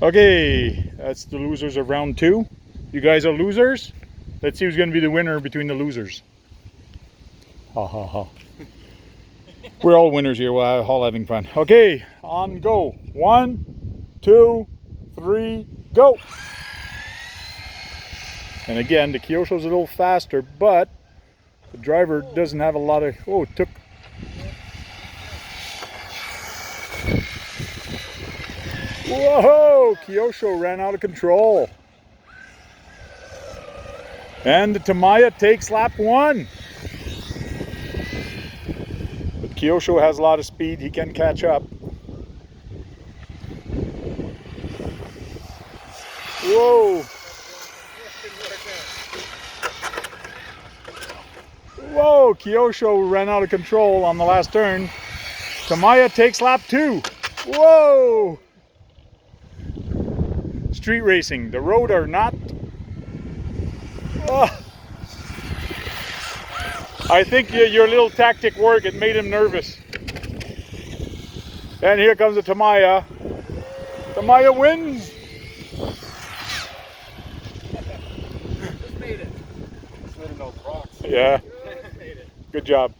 Okay, that's the losers of round 2. You guys are losers. Let's see who's going to be the winner between the losers. Ha ha ha. We're all winners here. We're all having fun. Okay, on go. 1, 2, 3, go. And again, the Kyosho's a little faster, but the driver doesn't have a lot of... Oh, it took... Whoa! Kyosho ran out of control. And the Tamiya takes lap 1. But Kyosho has a lot of speed. He can catch up. Whoa! Whoa! Kyosho ran out of control on the last turn. Tamiya takes lap 2. Whoa! Street racing. The road are not... Oh. I think your little tactic worked. It made him nervous. And here comes the Tamiya. Tamiya wins. Just made it. Just letting those rocks. Yeah. Made it. Good job.